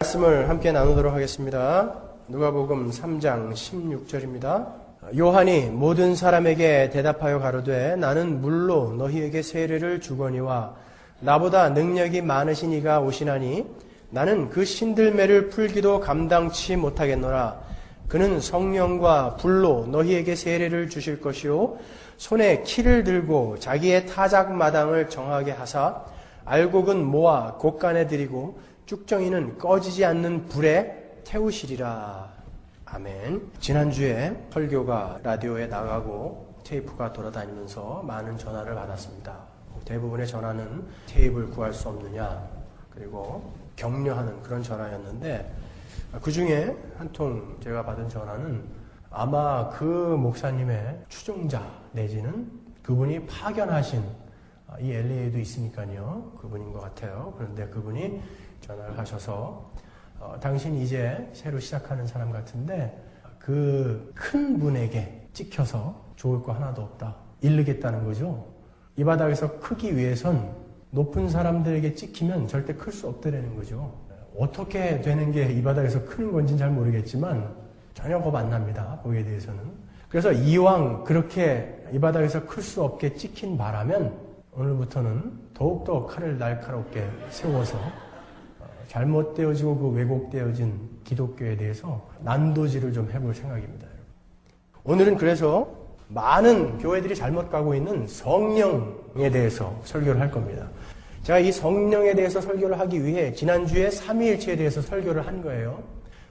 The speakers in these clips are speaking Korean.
말씀을 함께 나누도록 하겠습니다. 누가복음 3장 16절입니다. 요한이 모든 사람에게 대답하여 가로되 나는 물로 너희에게 세례를 주거니와 나보다 능력이 많으신 이가 오시나니 나는 그 신들매를 풀기도 감당치 못하겠노라. 그는 성령과 불로 너희에게 세례를 주실 것이요 손에 키를 들고 자기의 타작마당을 정하게 하사 알곡은 모아 곡간에 들이고 쭉정이는 꺼지지 않는 불에 태우시리라. 아멘. 지난주에 설교가 라디오에 나가고 테이프가 돌아다니면서 많은 전화를 받았습니다. 대부분의 전화는 테이프를 구할 수 없느냐, 그리고 격려하는 그런 전화였는데, 그 중에 한 통 제가 받은 전화는 아마 그 목사님의 추종자 내지는 그분이 파견하신, 이 LA에도 있으니까요, 그분인 것 같아요. 그런데 그분이 전화를 하셔서 당신이 이제 새로 시작하는 사람 같은데 그 큰 분에게 찍혀서 좋을 거 하나도 없다, 이르겠다는 거죠. 이 바닥에서 크기 위해선 높은 사람들에게 찍히면 절대 클 수 없다는 거죠. 어떻게 되는 게 이 바닥에서 크는 건지는 잘 모르겠지만 전혀 겁 안 납니다, 거기에 대해서는. 그래서 이왕 그렇게 이 바닥에서 클 수 없게 찍힌 바라면 오늘부터는 더욱더 칼을 날카롭게 세워서 잘못되어지고 그 왜곡되어진 기독교에 대해서 난도질을 좀 해볼 생각입니다. 오늘은 그래서 많은 교회들이 잘못 가고 있는 성령에 대해서 설교를 할 겁니다. 제가 이 성령에 대해서 설교를 하기 위해 지난주에 삼위일체에 대해서 설교를 한 거예요.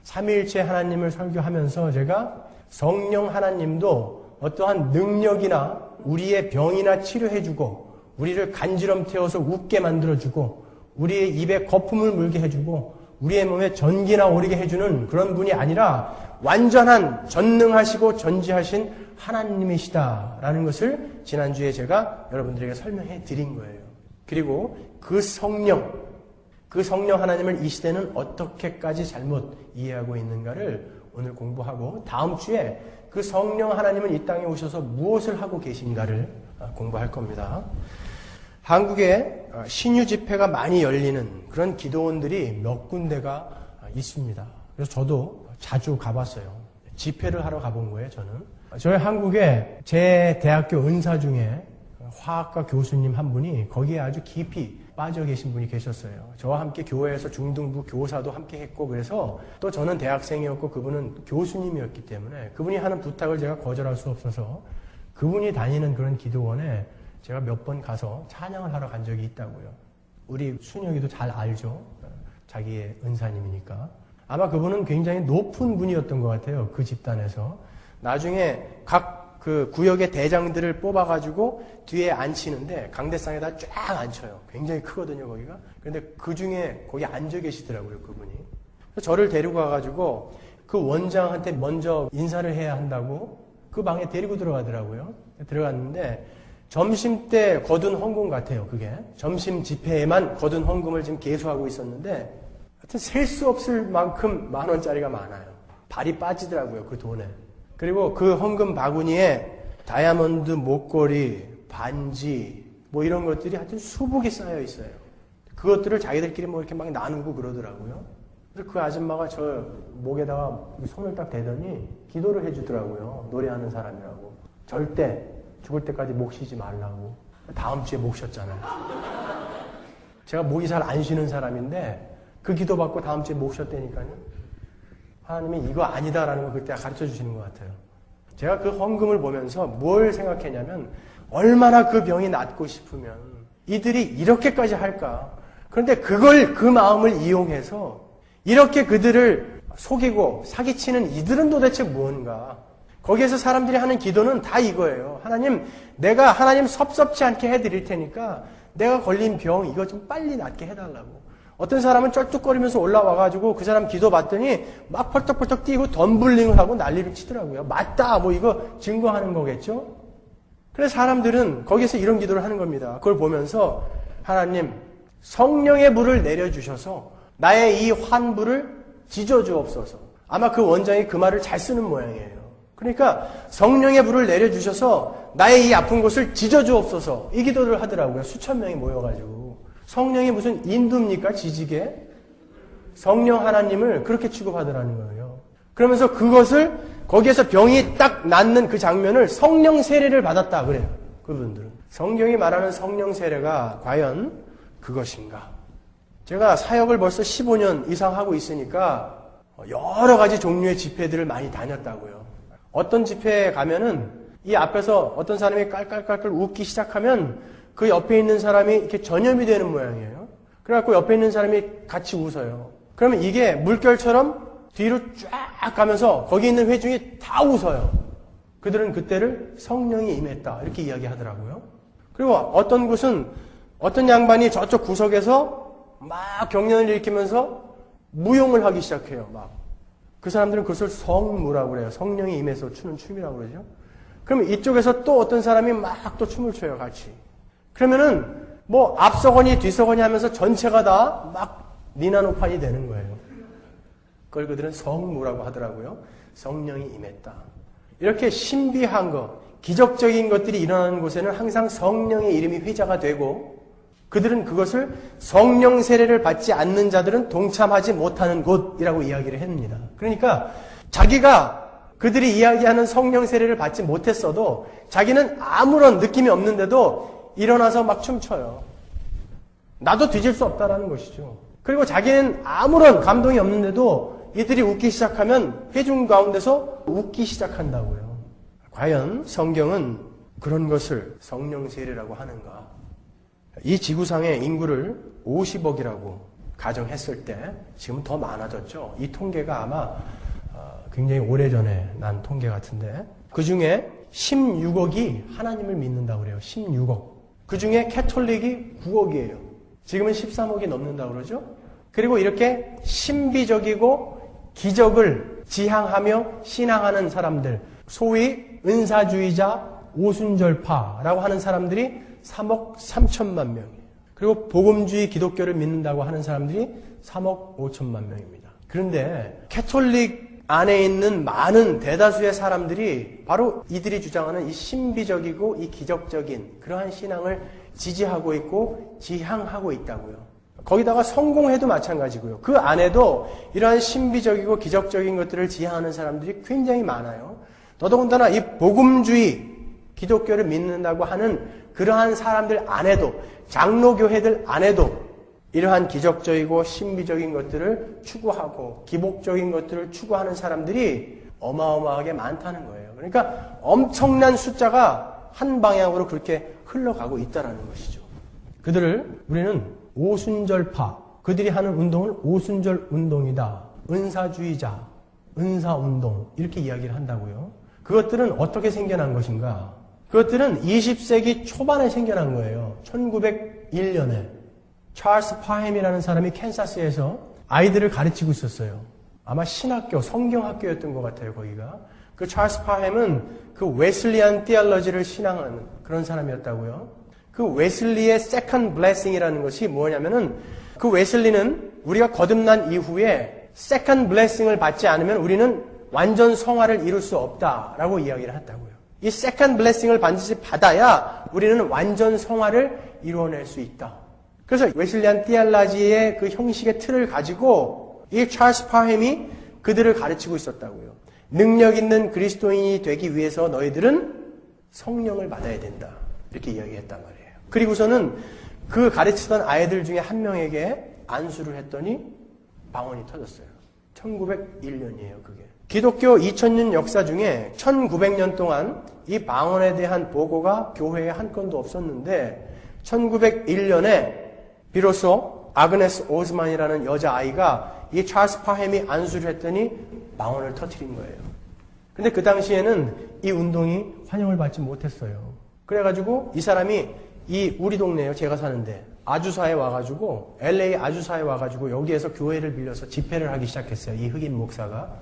삼위일체 하나님을 설교하면서 제가 성령 하나님도 어떠한 능력이나 우리의 병이나 치료해주고 우리를 간지럼 태워서 웃게 만들어주고 우리의 입에 거품을 물게 해주고 우리의 몸에 전기나 오르게 해주는 그런 분이 아니라 완전한 전능하시고 전지하신 하나님이시다라는 것을 지난주에 제가 여러분들에게 설명해 드린 거예요. 그리고 그 성령 하나님을 이 시대는 어떻게까지 잘못 이해하고 있는가를 오늘 공부하고 다음 주에 그 성령 하나님은 이 땅에 오셔서 무엇을 하고 계신가를 공부할 겁니다. 한국에 신유 집회가 많이 열리는 그런 기도원들이 몇 군데가 있습니다. 그래서 저도 자주 가봤어요. 집회를 하러 가본 거예요, 저는. 저희 한국에 제 대학교 은사 중에 화학과 교수님 한 분이 거기에 아주 깊이 빠져 계신 분이 계셨어요. 저와 함께 교회에서 중등부 교사도 함께 했고, 그래서 또 저는 대학생이었고 그분은 교수님이었기 때문에 그분이 하는 부탁을 제가 거절할 수 없어서 그분이 다니는 그런 기도원에 제가 몇 번 가서 찬양을 하러 간 적이 있다고요. 우리 순혁이도 잘 알죠. 자기의 은사님이니까. 아마 그분은 굉장히 높은 분이었던 것 같아요. 그 집단에서. 나중에 각 그 구역의 대장들을 뽑아가지고 뒤에 앉히는데 강대상에다 쫙 앉혀요. 굉장히 크거든요, 거기가. 그런데 그 중에 거기 앉아 계시더라고요, 그분이. 그래서 저를 데리고 가가지고 그 원장한테 먼저 인사를 해야 한다고 그 방에 데리고 들어가더라고요. 들어갔는데 점심 때 거둔 헌금 같아요, 그게. 점심 집회에만 거둔 헌금을 지금 계수하고 있었는데 하여튼 셀 수 없을 만큼 10,000원짜리가 많아요. 발이 빠지더라고요, 그 돈에. 그리고 그 헌금 바구니에 다이아몬드 목걸이, 반지, 뭐 이런 것들이 하여튼 수북이 쌓여 있어요. 그것들을 자기들끼리 뭐 이렇게 막 나누고 그러더라고요. 그래서 그 아줌마가 저 목에다가 손을 딱 대더니 기도를 해주더라고요. 노래하는 사람이라고. 절대 죽을 때까지 목 쉬지 말라고. 다음 주에 목 쉬었잖아요. 제가 목이 잘 안 쉬는 사람인데 그 기도 받고 다음 주에 목 쉬었다니까요. 하나님이 이거 아니다라는 걸 그때 가르쳐 주시는 것 같아요. 제가 그 헌금을 보면서 뭘 생각했냐면 얼마나 그 병이 낫고 싶으면 이들이 이렇게까지 할까. 그런데 그걸 그 마음을 이용해서 이렇게 그들을 속이고 사기치는 이들은 도대체 뭔가. 거기에서 사람들이 하는 기도는 다 이거예요. 하나님, 내가 하나님 섭섭지 않게 해드릴 테니까 내가 걸린 병 이거 좀 빨리 낫게 해달라고. 어떤 사람은 쩔뚝거리면서 올라와가지고 그 사람 기도 받더니 막 펄떡펄떡 뛰고 덤블링을 하고 난리를 치더라고요. 맞다, 뭐 이거 증거하는 거겠죠? 그래서 사람들은 거기서 이런 기도를 하는 겁니다. 그걸 보면서 하나님, 성령의 불을 내려주셔서 나의 이 환부를 지져주옵소서. 아마 그 원장이 그 말을 잘 쓰는 모양이에요. 그러니까 성령의 불을 내려주셔서 나의 이 아픈 곳을 지져주옵소서. 이 기도를 하더라고요. 수천 명이 모여가지고. 성령이 무슨 인두입니까? 지지게? 성령 하나님을 그렇게 취급하더라는 거예요. 그러면서 그것을 거기에서 병이 딱 낫는 그 장면을 성령 세례를 받았다 그래요. 그분들은. 성경이 말하는 성령 세례가 과연 그것인가? 제가 사역을 벌써 15년 이상 하고 있으니까 여러 가지 종류의 집회들을 많이 다녔다고요. 어떤 집회에 가면은 이 앞에서 어떤 사람이 깔깔깔깔 웃기 시작하면 그 옆에 있는 사람이 이렇게 전염이 되는 모양이에요. 그래갖고 옆에 있는 사람이 같이 웃어요. 그러면 이게 물결처럼 뒤로 쫙 가면서 거기 있는 회중이 다 웃어요. 그들은 그때를 성령이 임했다 이렇게 이야기하더라고요. 그리고 어떤 곳은 어떤 양반이 저쪽 구석에서 막 경련을 일으키면서 무용을 하기 시작해요. 막 그 사람들은 그것을 성무라고 그래요. 성령이 임해서 추는 춤이라고 그러죠. 그러면 이쪽에서 또 어떤 사람이 막 또 춤을 춰요, 같이. 그러면은 뭐 앞서거니 뒤서거니 하면서 전체가 다 막 니나노판이 되는 거예요. 그걸 그들은 성무라고 하더라고요. 성령이 임했다. 이렇게 신비한 것, 기적적인 것들이 일어나는 곳에는 항상 성령의 이름이 회자가 되고 그들은 그것을 성령 세례를 받지 않는 자들은 동참하지 못하는 곳이라고 이야기를 합니다. 그러니까 자기가 그들이 이야기하는 성령 세례를 받지 못했어도 자기는 아무런 느낌이 없는데도 일어나서 막 춤춰요. 나도 뒤질 수 없다라는 것이죠. 그리고 자기는 아무런 감동이 없는데도 이들이 웃기 시작하면 회중 가운데서 웃기 시작한다고요. 과연 성경은 그런 것을 성령 세례라고 하는가? 이 지구상의 인구를 50억이라고 가정했을 때 지금 더 많아졌죠. 이 통계가 아마 굉장히 오래전에 난 통계 같은데 그 중에 16억이 하나님을 믿는다고 그래요. 16억. 그 중에 캐톨릭이 9억이에요. 지금은 13억이 넘는다고 그러죠. 그리고 이렇게 신비적이고 기적을 지향하며 신앙하는 사람들, 소위 은사주의자, 오순절파라고 하는 사람들이 3억 3천만 명이에요. 그리고 복음주의 기독교를 믿는다고 하는 사람들이 3억 5천만 명입니다. 그런데 캐톨릭 안에 있는 많은 대다수의 사람들이 바로 이들이 주장하는 이 신비적이고 이 기적적인 그러한 신앙을 지지하고 있고 지향하고 있다고요. 거기다가 성공해도 마찬가지고요. 그 안에도 이러한 신비적이고 기적적인 것들을 지향하는 사람들이 굉장히 많아요. 더더군다나 이 복음주의 기독교를 믿는다고 하는 그러한 사람들 안에도 장로교회들 안에도 이러한 기적적이고 신비적인 것들을 추구하고 기복적인 것들을 추구하는 사람들이 어마어마하게 많다는 거예요. 그러니까 엄청난 숫자가 한 방향으로 그렇게 흘러가고 있다는 것이죠. 그들을 우리는 오순절파, 그들이 하는 운동을 오순절 운동이다. 은사주의자, 은사운동 이렇게 이야기를 한다고요. 그것들은 어떻게 생겨난 것인가? 그것들은 20세기 초반에 생겨난 거예요. 1901년에 찰스 파햄이라는 사람이 캔사스에서 아이들을 가르치고 있었어요. 아마 신학교, 성경학교였던 것 같아요, 거기가. 그 찰스 파햄은 그 웨슬리안 티얼러지를 신앙하는 그런 사람이었다고요. 그 웨슬리의 세컨드 블레싱이라는 것이 뭐냐면은 그 웨슬리는 우리가 거듭난 이후에 세컨드 블레싱을 받지 않으면 우리는 완전 성화를 이룰 수 없다라고 이야기를 했다고요. 이 세컨드 블레싱을 반드시 받아야 우리는 완전 성화를 이루어낼 수 있다. 그래서 웨슬리안 티알라지의 그 형식의 틀을 가지고 이 찰스 파햄이 그들을 가르치고 있었다고요. 능력 있는 그리스도인이 되기 위해서 너희들은 성령을 받아야 된다. 이렇게 이야기했단 말이에요. 그리고서는 그 가르치던 아이들 중에 한 명에게 안수를 했더니 방언이 터졌어요. 1901년이에요, 그게. 기독교 2000년 역사 중에 1900년 동안 이 방언에 대한 보고가 교회에 한 건도 없었는데 1901년에 비로소 아그네스 오스만이라는 여자아이가 이 찰스 파햄이 안수를 했더니 방언을 터뜨린 거예요. 근데 그 당시에는 이 운동이 환영을 받지 못했어요. 그래가지고 이 사람이 이 우리 동네에요, 제가 사는데 아주사에 와가지고 LA 아주사에 와가지고 여기에서 교회를 빌려서 집회를 하기 시작했어요. 이 흑인 목사가.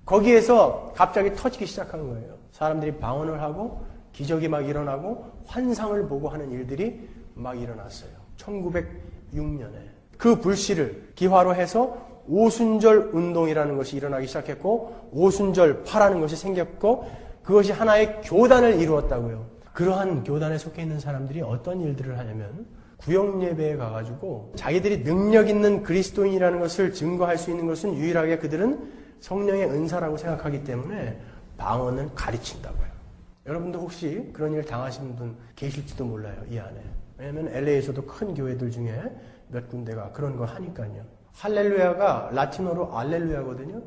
거기에서 갑자기 터지기 시작한 거예요. 사람들이 방언을 하고 기적이 막 일어나고 환상을 보고 하는 일들이 막 일어났어요. 1906년에. 그 불씨를 기화로 해서 오순절 운동이라는 것이 일어나기 시작했고 오순절파라는 것이 생겼고 그것이 하나의 교단을 이루었다고요. 그러한 교단에 속해 있는 사람들이 어떤 일들을 하냐면 구역 예배에 가가지고 자기들이 능력 있는 그리스도인이라는 것을 증거할 수 있는 것은 유일하게 그들은 성령의 은사라고 생각하기 때문에 방언을 가르친다고요. 여러분도 혹시 그런 일 당하시는 분 계실지도 몰라요, 이 안에. 왜냐하면 LA에서도 큰 교회들 중에 몇 군데가 그런 걸 하니까요. 할렐루야가 라틴어로 알렐루야거든요.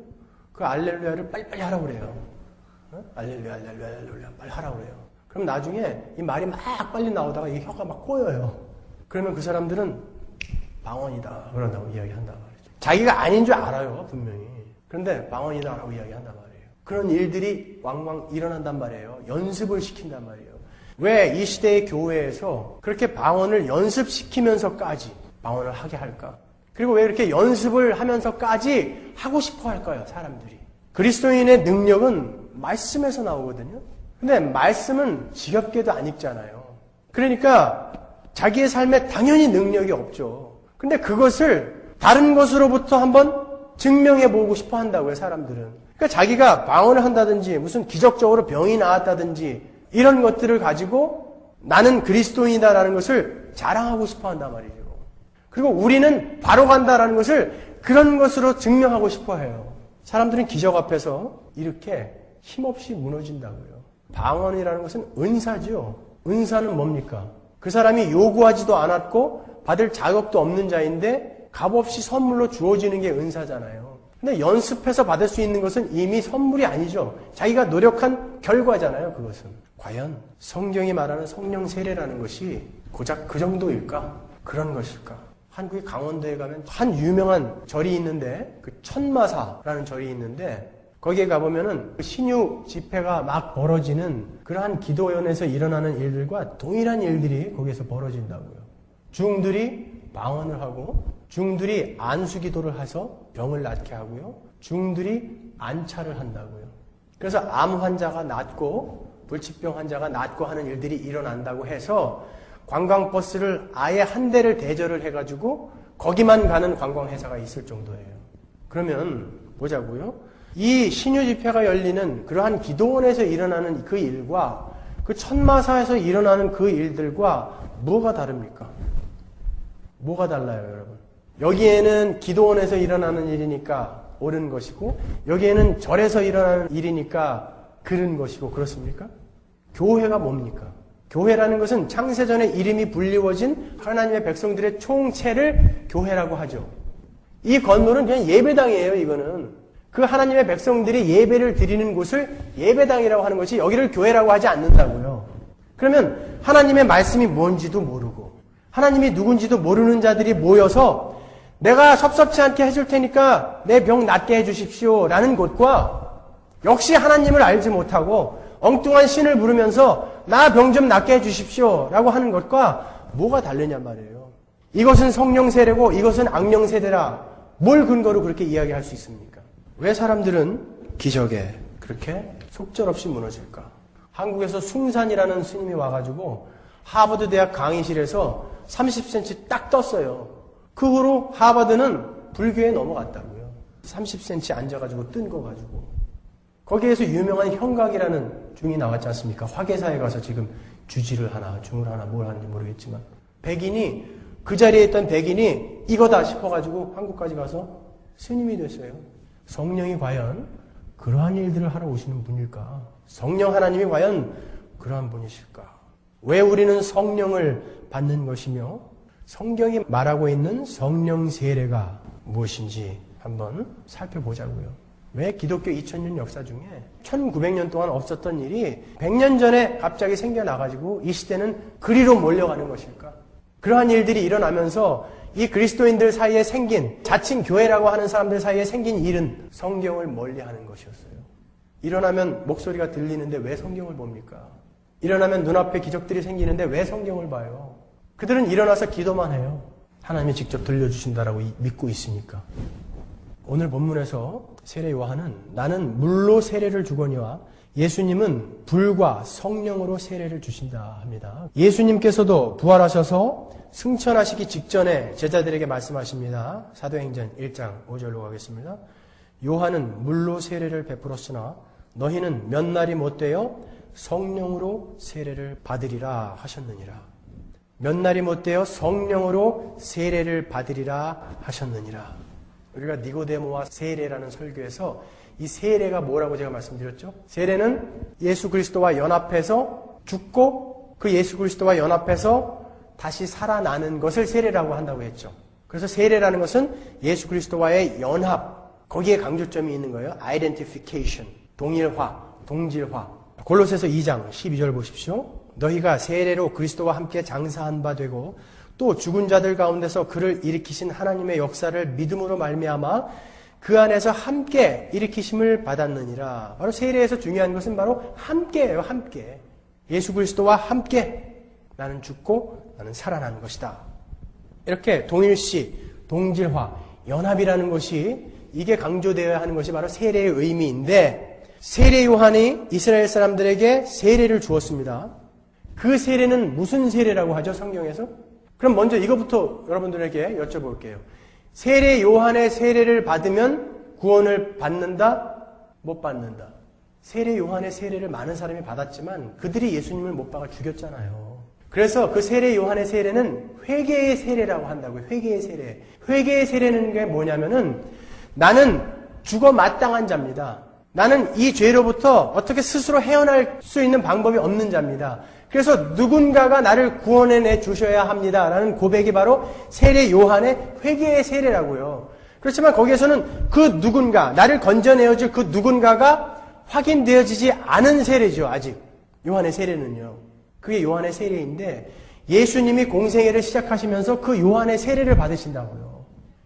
그 알렐루야를 빨리빨리 하라고 그래요. 알렐루야, 알렐루야, 알렐루야, 빨리 하라고 그래요. 그럼 나중에 이 말이 막 빨리 나오다가 이 혀가 막 꼬여요. 그러면 그 사람들은 방언이다 그런다고 이야기한단 말이죠. 자기가 아닌 줄 알아요, 분명히. 그런데 방언이다라고 이야기한단 말이에요. 그런 일들이 왕왕 일어난단 말이에요. 연습을 시킨단 말이에요. 왜 이 시대의 교회에서 그렇게 방언을 연습시키면서까지 방언을 하게 할까? 그리고 왜 이렇게 연습을 하면서까지 하고 싶어 할까요, 사람들이? 그리스도인의 능력은 말씀에서 나오거든요. 근데 말씀은 지겹게도 안 읽잖아요. 그러니까 자기의 삶에 당연히 능력이 없죠. 근데 그것을 다른 것으로부터 한번 증명해 보고 싶어 한다고요, 사람들은. 그러니까 자기가 방언을 한다든지 무슨 기적적으로 병이 나았다든지 이런 것들을 가지고 나는 그리스도인이다라는 것을 자랑하고 싶어 한단 말이죠. 그리고 우리는 바로 간다라는 것을 그런 것으로 증명하고 싶어 해요. 사람들은 기적 앞에서 이렇게 힘없이 무너진다고요. 방언이라는 것은 은사죠. 은사는 뭡니까? 그 사람이 요구하지도 않았고 받을 자격도 없는 자인데 값없이 선물로 주어지는 게 은사잖아요. 근데 연습해서 받을 수 있는 것은 이미 선물이 아니죠. 자기가 노력한 결과잖아요, 그것은. 과연 성경이 말하는 성령 세례라는 것이 고작 그 정도일까? 그런 것일까? 한국의 강원도에 가면 한 유명한 절이 있는데 그 천마사라는 절이 있는데 거기에 가보면은 신유 집회가 막 벌어지는 그러한 기도원에서 일어나는 일들과 동일한 일들이 거기에서 벌어진다고요. 중들이 방언을 하고 중들이 안수기도를 해서 병을 낫게 하고요. 중들이 안차를 한다고요. 그래서 암 환자가 낫고 불치병 환자가 낫고 하는 일들이 일어난다고 해서 관광버스를 아예 한 대를 대절을 해가지고 거기만 가는 관광회사가 있을 정도예요. 그러면 보자고요. 이 신유 집회가 열리는 그러한 기도원에서 일어나는 그 일과 그 천마사에서 일어나는 그 일들과 뭐가 다릅니까? 뭐가 달라요, 여러분? 여기에는 기도원에서 일어나는 일이니까 옳은 것이고 여기에는 절에서 일어나는 일이니까 그른 것이고 그렇습니까? 교회가 뭡니까? 교회라는 것은 창세전에 이름이 불리워진 하나님의 백성들의 총체를 교회라고 하죠. 이 건물은 그냥 예배당이에요, 이거는. 그 하나님의 백성들이 예배를 드리는 곳을 예배당이라고 하는 것이 여기를 교회라고 하지 않는다고요. 그러면 하나님의 말씀이 뭔지도 모르고 하나님이 누군지도 모르는 자들이 모여서 내가 섭섭치 않게 해줄 테니까 내 병 낫게 해주십시오 라는 것과 역시 하나님을 알지 못하고 엉뚱한 신을 부르면서 나 병 좀 낫게 해주십시오 라고 하는 것과 뭐가 다르냔 말이에요. 이것은 성령 세례고 이것은 악령 세례라. 뭘 근거로 그렇게 이야기할 수 있습니까? 왜 사람들은 기적에 그렇게 속절없이 무너질까? 한국에서 숭산이라는 스님이 와가지고 하버드 대학 강의실에서 30cm 딱 떴어요. 그 후로 하버드는 불교에 넘어갔다고요. 30cm 앉아가지고 뜬 거 가지고. 거기에서 유명한 형각이라는 중이 나왔지 않습니까? 화계사에 가서 지금 주지를 하나, 중을 하나, 뭘 하는지 모르겠지만 백인이 그 자리에 있던 백인이 이거다 싶어가지고 한국까지 가서 스님이 됐어요. 성령이 과연 그러한 일들을 하러 오시는 분일까? 성령 하나님이 과연 그러한 분이실까? 왜 우리는 성령을 받는 것이며 성경이 말하고 있는 성령 세례가 무엇인지 한번 살펴보자고요. 왜 기독교 2000년 역사 중에 1900년 동안 없었던 일이 100년 전에 갑자기 생겨나가지고 이 시대는 그리로 몰려가는 것일까? 그러한 일들이 일어나면서 이 그리스도인들 사이에 생긴 자칭 교회라고 하는 사람들 사이에 생긴 일은 성경을 멀리하는 것이었어요. 일어나면 목소리가 들리는데 왜 성경을 봅니까? 일어나면 눈앞에 기적들이 생기는데 왜 성경을 봐요? 그들은 일어나서 기도만 해요. 하나님이 직접 들려주신다라고 믿고 있으니까. 오늘 본문에서 세례 요한은 나는 물로 세례를 주거니와 예수님은 불과 성령으로 세례를 주신다 합니다. 예수님께서도 부활하셔서 승천하시기 직전에 제자들에게 말씀하십니다. 사도행전 1장 5절로 가겠습니다. 요한은 물로 세례를 베풀었으나 너희는 몇 날이 못되어 성령으로 세례를 받으리라 하셨느니라. 몇 날이 못되어 성령으로 세례를 받으리라 하셨느니라. 우리가 니고데모와 세례라는 설교에서 이 세례가 뭐라고 제가 말씀드렸죠? 세례는 예수 그리스도와 연합해서 죽고 그 예수 그리스도와 연합해서 다시 살아나는 것을 세례라고 한다고 했죠. 그래서 세례라는 것은 예수 그리스도와의 연합, 거기에 강조점이 있는 거예요. identification, 동일화, 동질화. 골로새서 2장 12절 보십시오. 너희가 세례로 그리스도와 함께 장사한 바 되고 또 죽은 자들 가운데서 그를 일으키신 하나님의 역사를 믿음으로 말미암아 그 안에서 함께 일으키심을 받았느니라. 바로 세례에서 중요한 것은 바로 함께예요. 함께. 예수 그리스도와 함께 나는 죽고 나는 살아나는 것이다. 이렇게 동일시, 동질화, 연합이라는 것이 이게 강조되어야 하는 것이 바로 세례의 의미인데 세례 요한이 이스라엘 사람들에게 세례를 주었습니다. 그 세례는 무슨 세례라고 하죠? 성경에서? 그럼 먼저 이것부터 여러분들에게 여쭤볼게요. 세례 요한의 세례를 받으면 구원을 받는다? 못 받는다? 세례 요한의 세례를 많은 사람이 받았지만 그들이 예수님을 못 박아 죽였잖아요. 그래서 그 세례 요한의 세례는 회개의 세례라고 한다고요. 회개의 세례. 회개의 세례는 게 뭐냐면은 나는 죽어 마땅한 자입니다. 나는 이 죄로부터 어떻게 스스로 헤어날 수 있는 방법이 없는 자입니다. 그래서 누군가가 나를 구원해내 주셔야 합니다라는 고백이 바로 세례 요한의 회개의 세례라고요. 그렇지만 거기에서는 그 누군가, 나를 건져내어줄 그 누군가가 확인되어지지 않은 세례죠. 아직 요한의 세례는요. 그게 요한의 세례인데 예수님이 공생애를 시작하시면서 그 요한의 세례를 받으신다고요.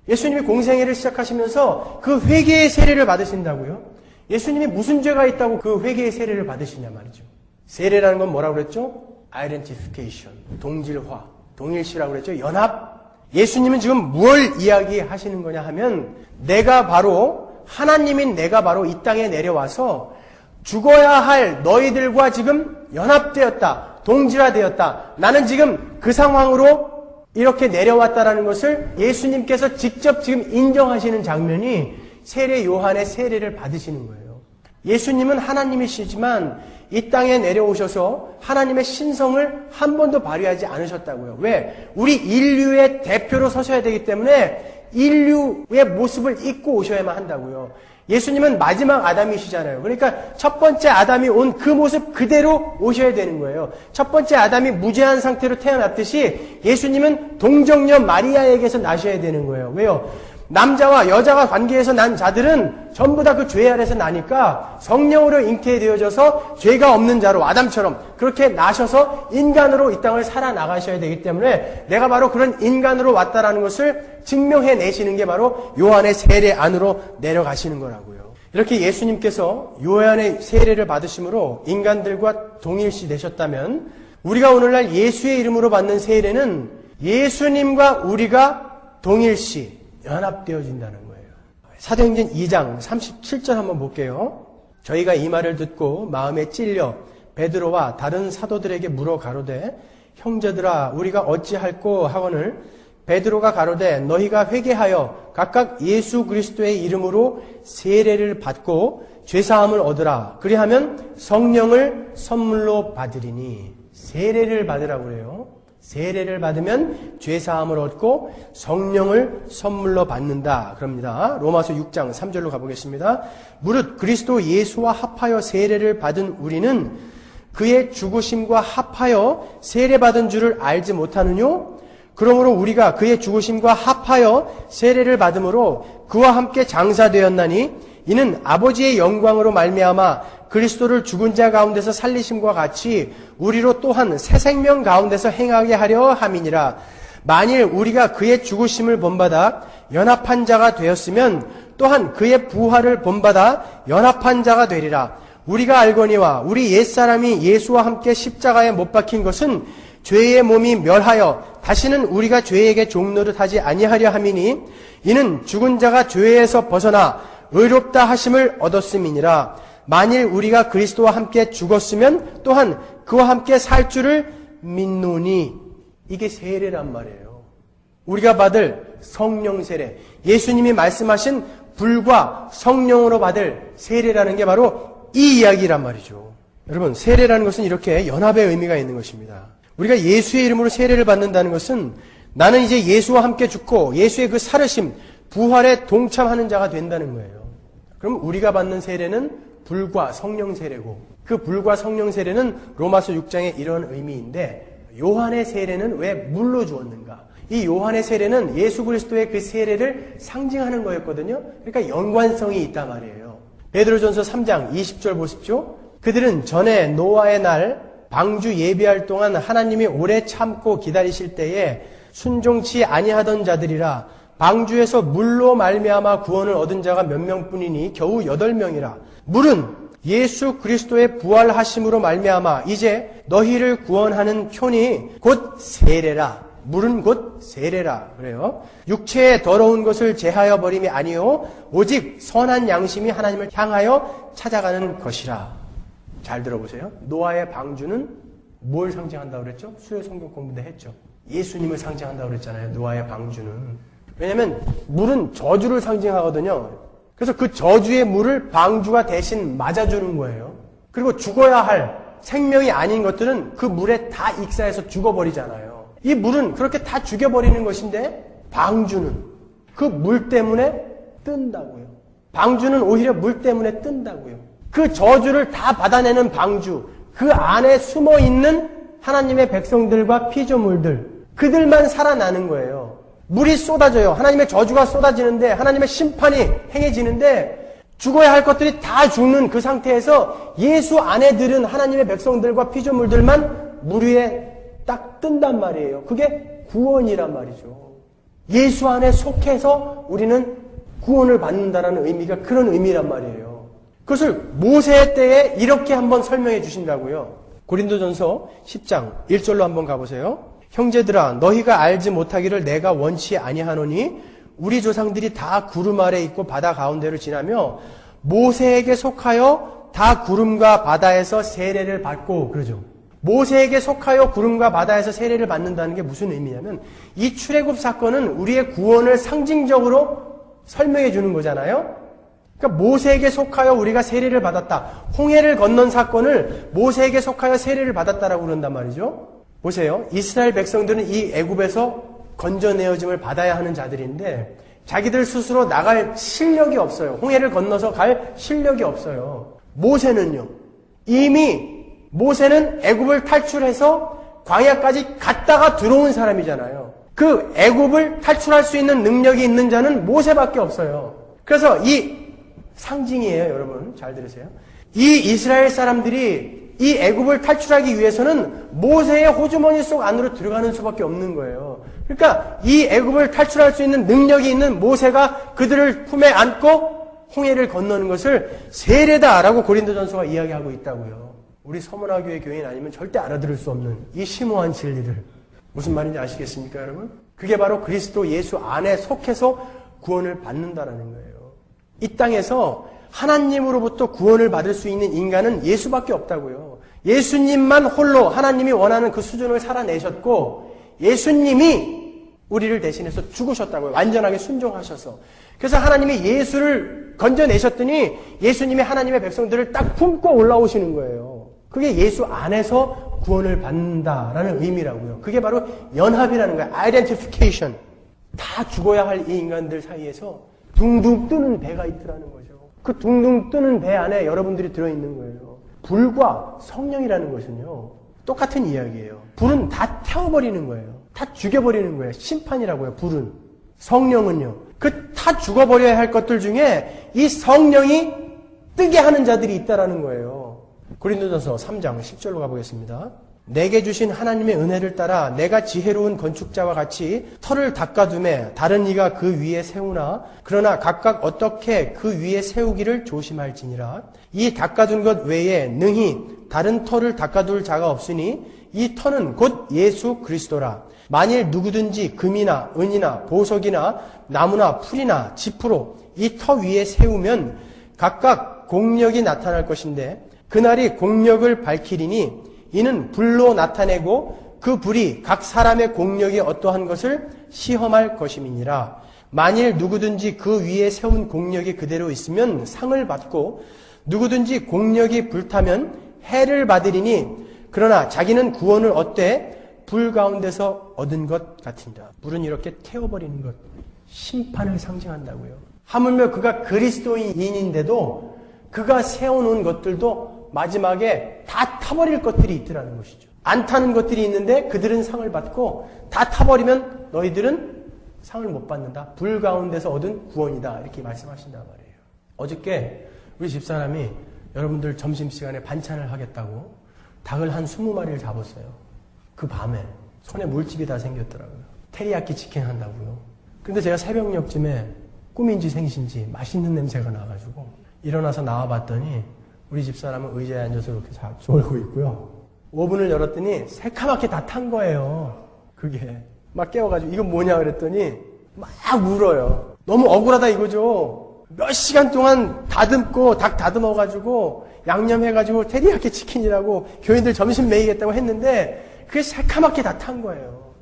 예수님이 공생애를 시작하시면서 그 회개의 세례를 받으신다고요. 예수님이 무슨 죄가 있다고 그 회개의 세례를 받으시냐 말이죠. 세례라는 건 뭐라고 그랬죠? identification, 동질화, 동일시라고 그랬죠? 연합. 예수님은 지금 뭘 이야기하시는 거냐 하면 내가 바로 하나님인 내가 바로 이 땅에 내려와서 죽어야 할 너희들과 지금 연합되었다. 동질화되었다. 나는 지금 그 상황으로 이렇게 내려왔다라는 것을 예수님께서 직접 지금 인정하시는 장면이 세례 요한의 세례를 받으시는 거예요. 예수님은 하나님이시지만 이 땅에 내려오셔서 하나님의 신성을 한 번도 발휘하지 않으셨다고요. 왜? 우리 인류의 대표로 서셔야 되기 때문에 인류의 모습을 입고 오셔야만 한다고요. 예수님은 마지막 아담이시잖아요. 그러니까 첫 번째 아담이 온 그 모습 그대로 오셔야 되는 거예요. 첫 번째 아담이 무죄한 상태로 태어났듯이 예수님은 동정녀 마리아에게서 나셔야 되는 거예요. 왜요? 남자와 여자가 관계에서 난 자들은 전부 다 그 죄 아래서 나니까 성령으로 잉태되어져서 죄가 없는 자로 아담처럼 그렇게 나셔서 인간으로 이 땅을 살아나가셔야 되기 때문에 내가 바로 그런 인간으로 왔다라는 것을 증명해내시는 게 바로 요한의 세례 안으로 내려가시는 거라고요. 이렇게 예수님께서 요한의 세례를 받으심으로 인간들과 동일시 되셨다면 우리가 오늘날 예수의 이름으로 받는 세례는 예수님과 우리가 동일시 연합되어진다는 거예요. 사도행전 2장 37절 한번 볼게요. 저희가 이 말을 듣고 마음에 찔려 베드로와 다른 사도들에게 물어 가로되 형제들아 우리가 어찌할꼬 하거늘 베드로가 가로되 너희가 회개하여 각각 예수 그리스도의 이름으로 세례를 받고 죄사함을 얻으라. 그리하면 성령을 선물로 받으리니. 세례를 받으라고 그래요. 세례를 받으면 죄사함을 얻고 성령을 선물로 받는다. 그럽니다. 로마서 6장 3절로 가보겠습니다. 무릇 그리스도 예수와 합하여 세례를 받은 우리는 그의 죽으심과 합하여 세례받은 줄을 알지 못하느뇨? 그러므로 우리가 그의 죽으심과 합하여 세례를 받음으로 그와 함께 장사되었나니 이는 아버지의 영광으로 말미암아 그리스도를 죽은 자 가운데서 살리심과 같이 우리로 또한 새 생명 가운데서 행하게 하려 함이니라. 만일 우리가 그의 죽으심을 본받아 연합한 자가 되었으면 또한 그의 부활을 본받아 연합한 자가 되리라. 우리가 알거니와 우리 옛사람이 예수와 함께 십자가에 못 박힌 것은 죄의 몸이 멸하여 다시는 우리가 죄에게 종노릇하지 아니하려 함이니 이는 죽은 자가 죄에서 벗어나 의롭다 하심을 얻었음이니라. 만일 우리가 그리스도와 함께 죽었으면 또한 그와 함께 살 줄을 믿노니. 이게 세례란 말이에요. 우리가 받을 성령 세례, 예수님이 말씀하신 불과 성령으로 받을 세례라는 게 바로 이 이야기란 말이죠. 여러분, 세례라는 것은 이렇게 연합의 의미가 있는 것입니다. 우리가 예수의 이름으로 세례를 받는다는 것은 나는 이제 예수와 함께 죽고 예수의 그 살으심, 부활에 동참하는 자가 된다는 거예요. 그럼 우리가 받는 세례는 불과 성령 세례고 그 불과 성령 세례는 로마서 6장의 이런 의미인데 요한의 세례는 왜 물로 주었는가? 이 요한의 세례는 예수 그리스도의 그 세례를 상징하는 거였거든요. 그러니까 연관성이 있단 말이에요. 베드로전서 3장 20절 보십시오. 그들은 전에 노아의 날 방주 예비할 동안 하나님이 오래 참고 기다리실 때에 순종치 아니하던 자들이라. 방주에서 물로 말미암아 구원을 얻은 자가 몇 명뿐이니 겨우 8명이라. 물은 예수 그리스도의 부활하심으로 말미암아 이제 너희를 구원하는 표니 곧 세례라. 물은 곧 세례라. 그래요. 육체의 더러운 것을 제하여 버림이 아니요 오직 선한 양심이 하나님을 향하여 찾아가는 것이라. 잘 들어보세요. 노아의 방주는 뭘 상징한다고 그랬죠? 수요 성경 공부 때 했죠. 예수님을 상징한다고 그랬잖아요. 노아의 방주는. 왜냐하면 물은 저주를 상징하거든요. 그래서 그 저주의 물을 방주가 대신 맞아주는 거예요. 그리고 죽어야 할 생명이 아닌 것들은 그 물에 다 익사해서 죽어버리잖아요. 이 물은 그렇게 다 죽여버리는 것인데 방주는 그 물 때문에 뜬다고요. 방주는 오히려 물 때문에 뜬다고요. 그 저주를 다 받아내는 방주, 그 안에 숨어있는 하나님의 백성들과 피조물들, 그들만 살아나는 거예요. 물이 쏟아져요. 하나님의 저주가 쏟아지는데 하나님의 심판이 행해지는데 죽어야 할 것들이 다 죽는 그 상태에서 예수 안에 들은 하나님의 백성들과 피조물들만 물 위에 딱 뜬단 말이에요. 그게 구원이란 말이죠. 예수 안에 속해서 우리는 구원을 받는다라는 의미가 그런 의미란 말이에요. 그것을 모세 때에 이렇게 한번 설명해 주신다고요. 고린도전서 10장 1절로 한번 가보세요. 형제들아 너희가 알지 못하기를 내가 원치 아니하노니 우리 조상들이 다 구름 아래 있고 바다 가운데로 지나며 모세에게 속하여 다 구름과 바다에서 세례를 받고 그러죠. 모세에게 속하여 구름과 바다에서 세례를 받는다는 게 무슨 의미냐면 이 출애굽 사건은 우리의 구원을 상징적으로 설명해 주는 거잖아요. 그러니까 모세에게 속하여 우리가 세례를 받았다. 홍해를 건넌 사건을 모세에게 속하여 세례를 받았다라고 그런단 말이죠. 보세요. 이스라엘 백성들은 이 애굽에서 건져내어짐을 받아야 하는 자들인데 자기들 스스로 나갈 실력이 없어요. 홍해를 건너서 갈 실력이 없어요. 모세는요. 이미 모세는 애굽을 탈출해서 광야까지 갔다가 들어온 사람이잖아요. 그 애굽을 탈출할 수 있는 능력이 있는 자는 모세밖에 없어요. 그래서 이 상징이에요, 여러분. 잘 들으세요. 이 이스라엘 사람들이 이 애굽을 탈출하기 위해서는 모세의 호주머니 속 안으로 들어가는 수밖에 없는 거예요. 그러니까 이 애굽을 탈출할 수 있는 능력이 있는 모세가 그들을 품에 안고 홍해를 건너는 것을 세례다라고 고린도전서가 이야기하고 있다고요. 우리 서문화교회 교인 아니면 절대 알아들을 수 없는 이 심오한 진리를 무슨 말인지 아시겠습니까, 여러분? 그게 바로 그리스도 예수 안에 속해서 구원을 받는다라는 거예요. 이 땅에서 하나님으로부터 구원을 받을 수 있는 인간은 예수밖에 없다고요. 예수님만 홀로 하나님이 원하는 그 수준을 살아내셨고 예수님이 우리를 대신해서 죽으셨다고요. 완전하게 순종하셔서. 그래서 하나님이 예수를 건져내셨더니 예수님이 하나님의 백성들을 딱 품고 올라오시는 거예요. 그게 예수 안에서 구원을 받는다라는 의미라고요. 그게 바로 연합이라는 거예요. identification. 다 죽어야 할 이 인간들 사이에서 둥둥 뜨는 배가 있더라는 거죠. 그 둥둥 뜨는 배 안에 여러분들이 들어있는 거예요. 불과 성령이라는 것은요. 똑같은 이야기예요. 불은 다 태워버리는 거예요. 다 죽여버리는 거예요. 심판이라고요. 불은. 성령은요. 그 다 죽어버려야 할 것들 중에 이 성령이 뜨게 하는 자들이 있다라는 거예요. 고린도전서 3장 10절로 가보겠습니다. 내게 주신 하나님의 은혜를 따라 내가 지혜로운 건축자와 같이 터를 닦아두매 다른 이가 그 위에 세우나 그러나 각각 어떻게 그 위에 세우기를 조심할지니라. 이 닦아둔 것 외에 능히 다른 터를 닦아둘 자가 없으니 이 터는 곧 예수 그리스도라. 만일 누구든지 금이나 은이나 보석이나 나무나 풀이나 지푸로 이 터 위에 세우면 각각 공력이 나타날 것인데 그날이 공력을 밝히리니 이는 불로 나타내고 그 불이 각 사람의 공력이 어떠한 것을 시험할 것임이니라. 만일 누구든지 그 위에 세운 공력이 그대로 있으면 상을 받고 누구든지 공력이 불타면 해를 받으리니 그러나 자기는 구원을 얻되 불 가운데서 얻은 것 같으니라. 불은 이렇게 태워버리는 것, 심판을 상징한다고요. 하물며 그가 그리스도인인데도 그가 세워놓은 것들도 마지막에 다 타버릴 것들이 있더라는 것이죠. 안 타는 것들이 있는데 그들은 상을 받고 다 타버리면 너희들은 상을 못 받는다. 불 가운데서 얻은 구원이다. 이렇게 말씀하신단 말이에요. 어저께 우리 집사람이 여러분들 점심시간에 반찬을 하겠다고 닭을 한 20마리를 잡았어요. 그 밤에 손에 물집이 다 생겼더라고요. 테리야끼 치킨 한다고요. 근데 제가 새벽녘쯤에 꿈인지 생신지 맛있는 냄새가 나가지고 일어나서 나와봤더니 우리 집사람은 의자에 앉아서 이렇게 졸고 있고요. 오븐을 열었더니 새카맣게 다 탄 거예요. 그게 막 깨워가지고 이거 뭐냐 그랬더니 막 울어요. 너무 억울하다 이거죠. 몇 시간 동안 다듬고 닭 다듬어가지고 양념해가지고 테리야끼 치킨이라고 교인들 점심 먹이겠다고 했는데 그게 새카맣게 다 탄 거예요.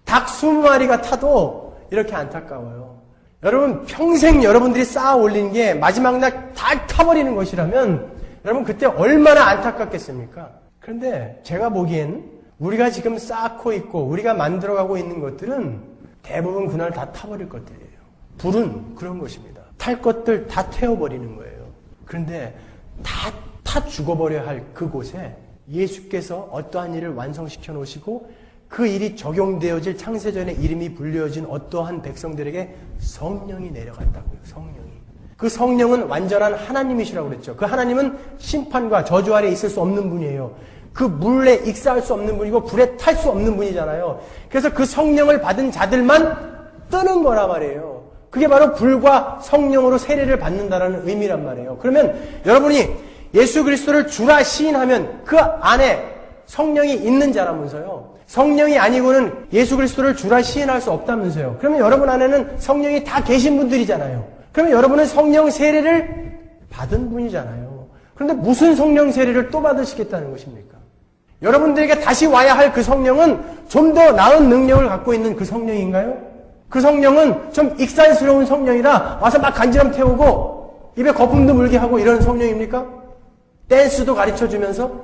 닭 20마리가 타도 이렇게 안타까워요. 여러분 평생 여러분들이 쌓아 올린 게 마지막 날 다 타버리는 것이라면 여러분 그때 얼마나 안타깝겠습니까? 그런데 제가 보기엔 우리가 지금 쌓고 있고 우리가 만들어가고 있는 것들은 대부분 그날 다 타버릴 것들이에요. 불은 그런 것입니다. 탈 것들 다 태워버리는 거예요. 그런데 다 죽어버려야 할 그곳에 예수께서 어떠한 일을 완성시켜 놓으시고 그 일이 적용되어질 창세전에 이름이 불려진 어떠한 백성들에게 성령이 내려갔다고요. 성령이. 그 성령은 완전한 하나님이시라고 그랬죠. 그 하나님은 심판과 저주 아래 있을 수 없는 분이에요. 그 물에 익사할 수 없는 분이고 불에 탈 수 없는 분이잖아요. 그래서 그 성령을 받은 자들만 뜨는 거란 말이에요. 그게 바로 불과 성령으로 세례를 받는다라는 의미란 말이에요. 그러면 여러분이 예수 그리스도를 주라 시인하면 그 안에 성령이 있는 자라면서요. 성령이 아니고는 예수 그리스도를 주라 시인할 수 없다면서요. 그러면 여러분 안에는 성령이 다 계신 분들이잖아요. 그러면 여러분은 성령 세례를 받은 분이잖아요. 그런데 무슨 성령 세례를 또 받으시겠다는 것입니까? 여러분들에게 다시 와야 할 그 성령은 좀 더 나은 능력을 갖고 있는 그 성령인가요? 그 성령은 좀 익살스러운 성령이라 와서 막 간지럼 태우고 입에 거품도 물게 하고 이런 성령입니까? 댄스도 가르쳐주면서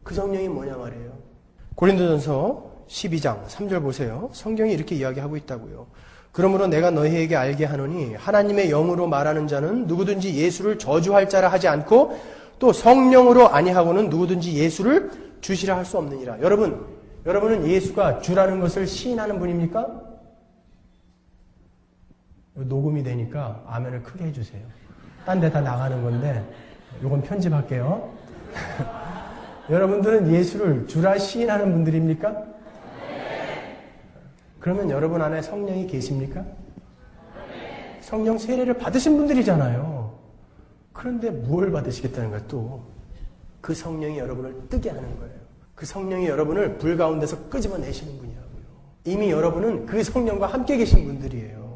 그 성령이 뭐냐 말이에요. 고린도전서 12장 3절 보세요. 성경이 이렇게 이야기하고 있다고요. 그러므로 내가 너희에게 알게 하노니 하나님의 영으로 말하는 자는 누구든지 예수를 저주할 자라 하지 않고 또 성령으로 아니하고는 누구든지 예수를 주시라 할 수 없느니라. 여러분은 예수가 주라는 것을 시인하는 분입니까? 녹음이 되니까 아멘을 크게 해주세요. 딴 데 다 나가는 건데 이건 편집할게요. 여러분들은 예수를 주라 시인하는 분들입니까? 네. 그러면 여러분 안에 성령이 계십니까? 네. 성령 세례를 받으신 분들이잖아요. 그런데 뭘 받으시겠다는 거야 또? 그 성령이 여러분을 뜨게 하는 거예요. 그 성령이 여러분을 불 가운데서 끄집어내시는 분이라고요. 이미 여러분은 그 성령과 함께 계신 분들이에요.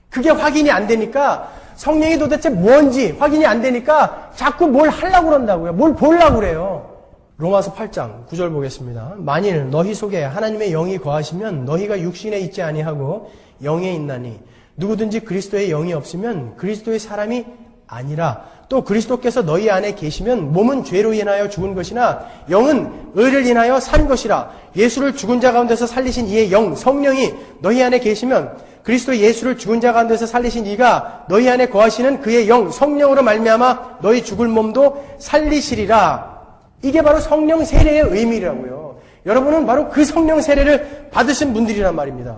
그게 확인이 안 되니까 성령이 도대체 뭔지 확인이 안 되니까 자꾸 뭘 하려고 그런다고요. 뭘 보려고 그래요. 로마서 8장 9절 보겠습니다. 만일 너희 속에 하나님의 영이 거하시면 너희가 육신에 있지 아니하고 영에 있나니 누구든지 그리스도의 영이 없으면 그리스도의 사람이 아니라 또 그리스도께서 너희 안에 계시면 몸은 죄로 인하여 죽은 것이나 영은 의를 인하여 산 것이라. 예수를 죽은 자 가운데서 살리신 이의 영 성령이 너희 안에 계시면 그리스도 예수를 죽은 자 가운데서 살리신 이가 너희 안에 거하시는 그의 영 성령으로 말미암아 너희 죽을 몸도 살리시리라. 이게 바로 성령 세례의 의미라고요. 여러분은 바로 그 성령 세례를 받으신 분들이란 말입니다.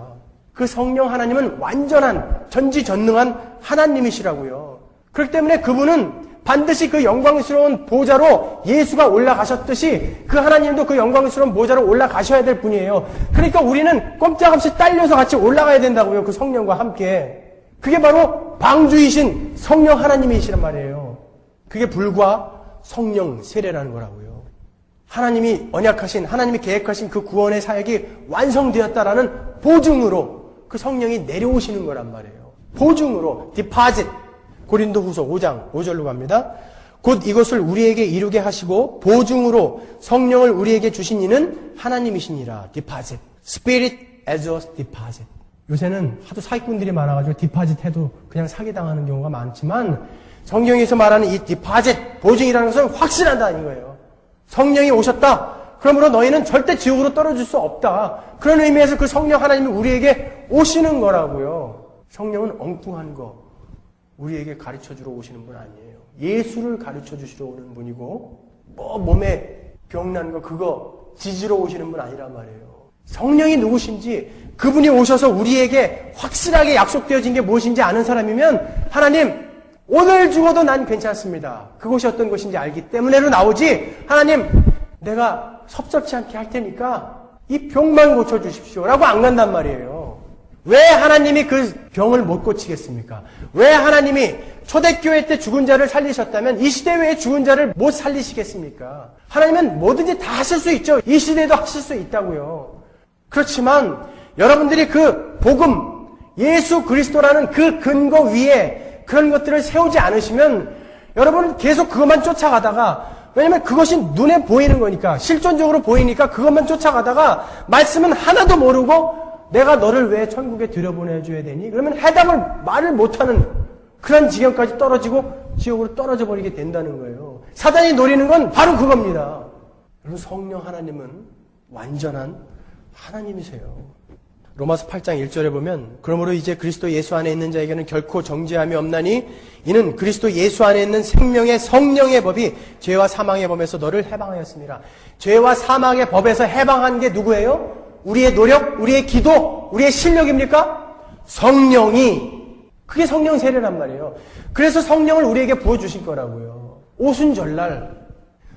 그 성령 하나님은 완전한 전지전능한 하나님이시라고요. 그렇기 때문에 그분은 반드시 그 영광스러운 보좌로 예수가 올라가셨듯이 그 하나님도 그 영광스러운 보좌로 올라가셔야 될 분이에요. 그러니까 우리는 꼼짝없이 딸려서 같이 올라가야 된다고요. 그 성령과 함께. 그게 바로 방주이신 성령 하나님이시란 말이에요. 그게 불과 성령 세례라는 거라고요. 하나님이 언약하신, 하나님이 계획하신 그 구원의 사역이 완성되었다라는 보증으로 그 성령이 내려오시는 거란 말이에요. 보증으로, 디파짓. 고린도후서 5장 5절로 갑니다. 곧 이것을 우리에게 이루게 하시고 보증으로 성령을 우리에게 주신 이는 하나님이시니라. 디파짓. Spirit as a deposit. 요새는 하도 사기꾼들이 많아가지고 디파짓 해도 그냥 사기당하는 경우가 많지만 성경에서 말하는 이 디파짓, 보증이라는 것은 확실하다는 거예요. 성령이 오셨다. 그러므로 너희는 절대 지옥으로 떨어질 수 없다. 그런 의미에서 그 성령 하나님이 우리에게 오시는 거라고요. 성령은 엉뚱한 거 우리에게 가르쳐주러 오시는 분 아니에요. 예수를 가르쳐주시러 오는 분이고 몸에 병난 거 그거 지지러 오시는 분 아니란 말이에요. 성령이 누구신지 그분이 오셔서 우리에게 확실하게 약속되어진 게 무엇인지 아는 사람이면 하나님 오늘 죽어도 난 괜찮습니다. 그것이 어떤 것인지 알기 때문에로 나오지 하나님 내가 섭섭치 않게 할 테니까 이 병만 고쳐주십시오 라고 안 간단 말이에요. 왜 하나님이 그 병을 못 고치겠습니까? 왜 하나님이 초대교회 때 죽은 자를 살리셨다면 이 시대 외에 죽은 자를 못 살리시겠습니까? 하나님은 뭐든지 다 하실 수 있죠. 이 시대에도 하실 수 있다고요. 그렇지만 여러분들이 그 복음, 예수 그리스도라는 그 근거 위에 그런 것들을 세우지 않으시면 여러분은 계속 그것만 쫓아가다가 왜냐면 그것이 눈에 보이는 거니까 실존적으로 보이니까 그것만 쫓아가다가 말씀은 하나도 모르고 내가 너를 왜 천국에 들여보내줘야 되니? 그러면 해답을 말을 못하는 그런 지경까지 떨어지고 지옥으로 떨어져 버리게 된다는 거예요. 사단이 노리는 건 바로 그겁니다. 여러분 성령 하나님은 완전한 하나님이세요. 로마서 8장 1절에 보면 그러므로 이제 그리스도 예수 안에 있는 자에게는 결코 정죄함이 없나니 이는 그리스도 예수 안에 있는 생명의 성령의 법이 죄와 사망의 법에서 너를 해방하였습니다. 죄와 사망의 법에서 해방한 게 누구예요? 우리의 노력, 우리의 기도, 우리의 실력입니까? 성령이. 그게 성령 세례란 말이에요. 그래서 성령을 우리에게 부어주실 거라고요. 오순절날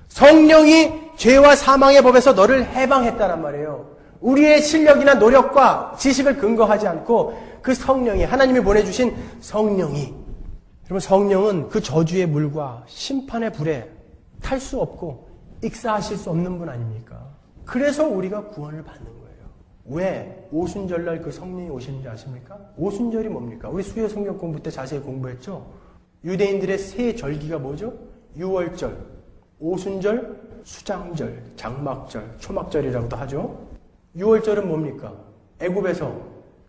성령이 죄와 사망의 법에서 너를 해방했다란 말이에요. 우리의 실력이나 노력과 지식을 근거하지 않고 그 성령이 하나님이 보내주신 성령이 여러분 성령은 그 저주의 물과 심판의 불에 탈 수 없고 익사하실 수 없는 분 아닙니까? 그래서 우리가 구원을 받는 거예요. 왜 오순절날 그 성령이 오시는지 아십니까? 오순절이 뭡니까? 우리 수요 성경 공부 때 자세히 공부했죠? 유대인들의 세 절기가 뭐죠? 유월절, 오순절, 수장절, 장막절, 초막절이라고도 하죠. 유월절은 뭡니까? 애굽에서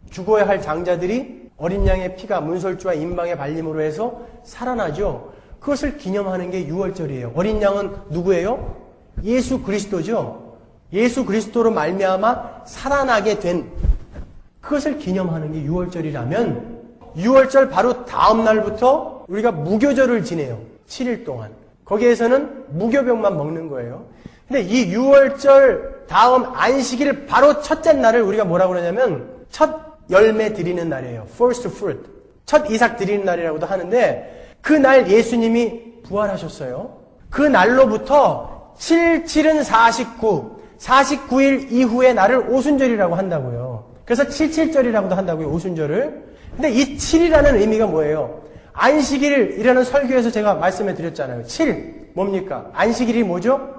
죽어야 할 장자들이 어린 양의 피가 문설주와 인방의 발림으로 해서 살아나죠. 그것을 기념하는 게 유월절이에요. 어린 양은 누구예요? 예수 그리스도죠. 예수 그리스도로 말미암아 살아나게 된 그것을 기념하는 게 유월절이라면 유월절 바로 다음 날부터 우리가 무교절을 지내요. 7일 동안. 거기에서는 무교병만 먹는 거예요. 근데 이 유월절 다음 안식일 바로 첫째 날을 우리가 뭐라고 그러냐면 첫 열매 드리는 날이에요. First fruit. 첫 이삭 드리는 날이라고도 하는데 그날 예수님이 부활하셨어요. 그 날로부터 7은 49, 49일 이후의 날을 오순절이라고 한다고요. 그래서 77절이라고도 한다고요. 오순절을. 근데 이 7이라는 의미가 뭐예요? 안식일이라는 설교에서 제가 말씀해 드렸잖아요. 7 뭡니까? 안식일이 뭐죠?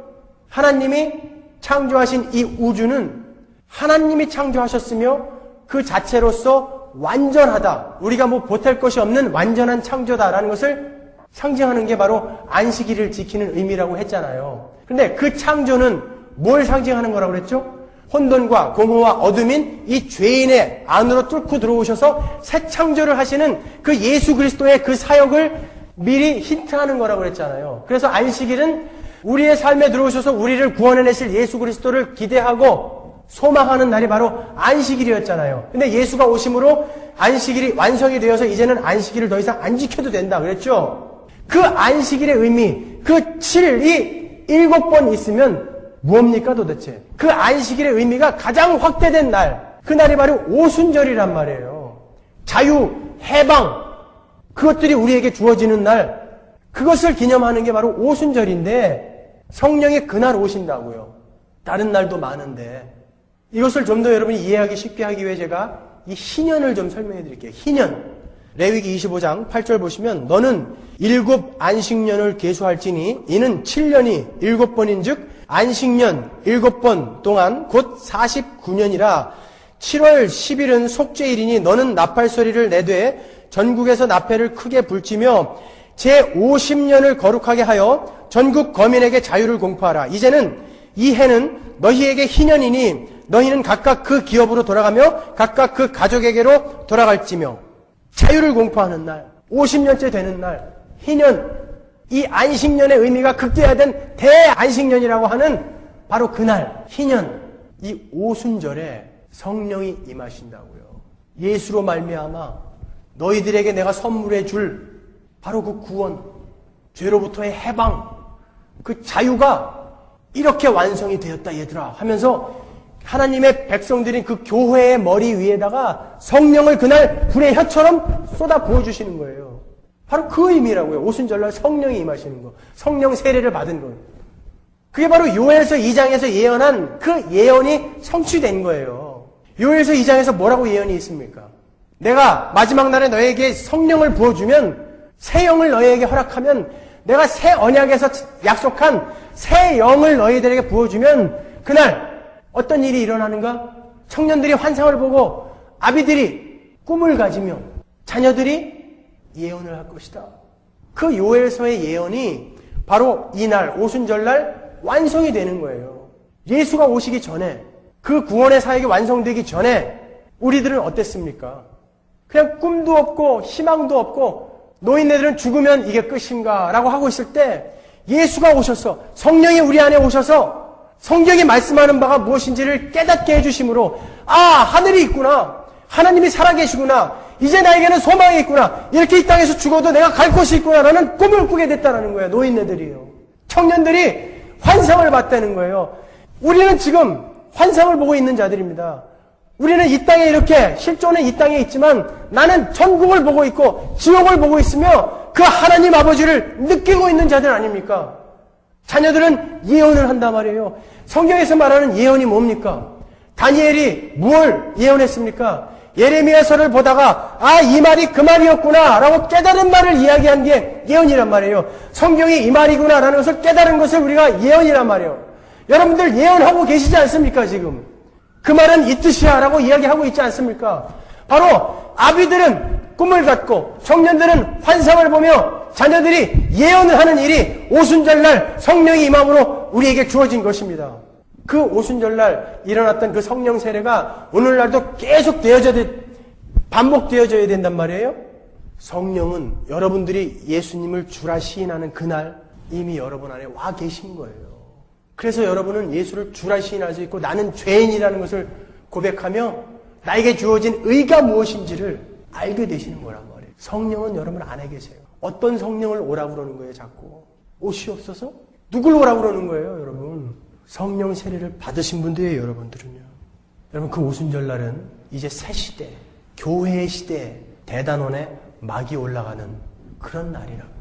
하나님이 창조하신 이 우주는 하나님이 창조하셨으며 그 자체로서 완전하다. 우리가 뭐 보탤 것이 없는 완전한 창조다라는 것을 상징하는 게 바로 안식일을 지키는 의미라고 했잖아요. 그런데 그 창조는 뭘 상징하는 거라고 그랬죠? 혼돈과 공허와 어둠인 이 죄인의 안으로 뚫고 들어오셔서 새 창조를 하시는 그 예수 그리스도의 그 사역을 미리 힌트하는 거라고 그랬잖아요. 그래서 안식일은 우리의 삶에 들어오셔서 우리를 구원해내실 예수 그리스도를 기대하고 소망하는 날이 바로 안식일이었잖아요. 근데 예수가 오심으로 안식일이 완성이 되어서 이제는 안식일을 더 이상 안 지켜도 된다 그랬죠. 그 안식일의 의미, 그 7이 7번 있으면 무엇입니까 도대체? 그 안식일의 의미가 가장 확대된 날, 그 날이 바로 오순절이란 말이에요. 자유, 해방, 그것들이 우리에게 주어지는 날, 그것을 기념하는 게 바로 오순절인데 성령이 그날 오신다고요. 다른 날도 많은데 이것을 좀 더 여러분이 이해하기 쉽게 하기 위해 제가 이 희년을 좀 설명해 드릴게요. 희년. 레위기 25장 8절 보시면 너는 7 안식년을 계수할지니 이는 7년이 7번인 즉 안식년 7번 동안 곧 49년이라 7월 10일은 속죄일이니 너는 나팔 소리를 내되 전국에서 나팔을 크게 불지며 제50년을 거룩하게 하여 전국 거민에게 자유를 공포하라. 이제는 이 해는 너희에게 희년이니 너희는 각각 그 기업으로 돌아가며 각각 그 가족에게로 돌아갈지며 자유를 공포하는 날, 50년째 되는 날, 희년, 이 안식년의 의미가 극대화된 대안식년이라고 하는 바로 그날 희년 이 오순절에 성령이 임하신다고요. 예수로 말미암아 너희들에게 내가 선물해 줄 바로 그 구원, 죄로부터의 해방, 그 자유가 이렇게 완성이 되었다 얘들아 하면서 하나님의 백성들인 그 교회의 머리 위에다가 성령을 그날 불의 혀처럼 쏟아 부어주시는 거예요. 바로 그 의미라고요. 오순절날 성령이 임하시는 거. 성령 세례를 받은 거예요. 그게 바로 요엘서 2장에서 예언한 그 예언이 성취된 거예요. 요엘서 2장에서 뭐라고 예언이 있습니까? 내가 마지막 날에 너에게 성령을 부어주면 새 영을 너희에게 허락하면 내가 새 언약에서 약속한 새 영을 너희들에게 부어주면 그날 어떤 일이 일어나는가? 청년들이 환상을 보고 아비들이 꿈을 가지며 자녀들이 예언을 할 것이다. 그 요엘서의 예언이 바로 이날 오순절날 완성이 되는 거예요. 예수가 오시기 전에 그 구원의 사역이 완성되기 전에 우리들은 어땠습니까? 그냥 꿈도 없고 희망도 없고 노인네들은 죽으면 이게 끝인가 라고 하고 있을 때 예수가 오셔서 성령이 우리 안에 오셔서 성경이 말씀하는 바가 무엇인지를 깨닫게 해주심으로 하늘이 있구나. 하나님이 살아계시구나. 이제 나에게는 소망이 있구나. 이렇게 이 땅에서 죽어도 내가 갈 곳이 있구나 라는 꿈을 꾸게 됐다는 거예요. 노인네들이요. 청년들이 환상을 봤다는 거예요. 우리는 지금 환상을 보고 있는 자들입니다. 우리는 이 땅에 이렇게 실존은 이 땅에 있지만 나는 천국을 보고 있고 지옥을 보고 있으며 그 하나님 아버지를 느끼고 있는 자들 아닙니까? 자녀들은 예언을 한단 말이에요. 성경에서 말하는 예언이 뭡니까? 다니엘이 뭘 예언했습니까? 예레미야서를 보다가 이 말이 그 말이었구나 라고 깨달은 말을 이야기한 게 예언이란 말이에요. 성경이 이 말이구나 라는 것을 깨달은 것을 우리가 예언이란 말이에요. 여러분들 예언하고 계시지 않습니까 지금? 그 말은 이 뜻이야 라고 이야기하고 있지 않습니까? 바로 아비들은 꿈을 갖고 청년들은 환상을 보며 자녀들이 예언을 하는 일이 오순절날 성령이 임함으로 우리에게 주어진 것입니다. 그 오순절날 일어났던 그 성령 세례가 오늘날도 계속 반복되어져야 된단 말이에요. 성령은 여러분들이 예수님을 주라 시인하는 그날 이미 여러분 안에 와 계신 거예요. 그래서 여러분은 예수를 주라 시인할 수 있고 나는 죄인이라는 것을 고백하며 나에게 주어진 의가 무엇인지를 알게 되시는 거란 말이에요. 성령은 여러분 안에 계세요. 어떤 성령을 오라고 그러는 거예요 자꾸? 오시옵소서? 누굴 오라고 그러는 거예요 여러분? 성령 세례를 받으신 분들이에요 여러분들은요. 여러분 그 오순절날은 이제 새 시대, 교회의 시대에 대단원에 막이 올라가는 그런 날이라고요.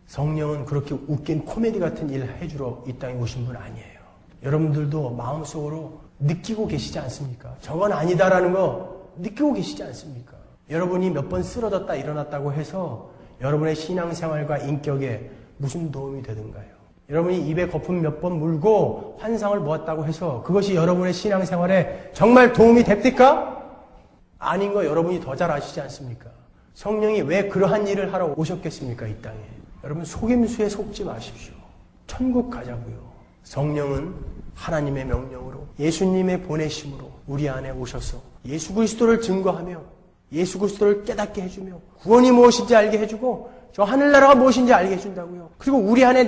성령은 그렇게 웃긴 코미디 같은 일을 해주러 이 땅에 오신 분 아니에요. 여러분들도 마음속으로 느끼고 계시지 않습니까? 저건 아니다라는 거 느끼고 계시지 않습니까? 여러분이 몇 번 쓰러졌다 일어났다고 해서 여러분의 신앙생활과 인격에 무슨 도움이 되든가요? 여러분이 입에 거품 몇 번 물고 환상을 보았다고 해서 그것이 여러분의 신앙생활에 정말 도움이 됩니까? 아닌 거 여러분이 더 잘 아시지 않습니까? 성령이 왜 그러한 일을 하러 오셨겠습니까? 이 땅에. 여러분 속임수에 속지 마십시오. 천국 가자고요. 성령은 하나님의 명령으로 예수님의 보내심으로 우리 안에 오셔서 예수 그리스도를 증거하며 예수 그리스도를 깨닫게 해주며 구원이 무엇인지 알게 해주고 저 하늘나라가 무엇인지 알게 해준다고요. 그리고 우리 안에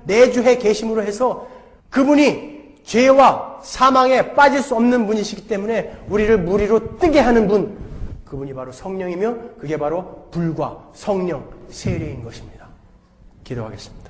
내주해 계심으로 해서 그분이 죄와 사망에 빠질 수 없는 분이시기 때문에 우리를 무리로 뜨게 하는 분, 그분이 바로 성령이며 그게 바로 불과 성령 세례인 것입니다. 기도하겠습니다.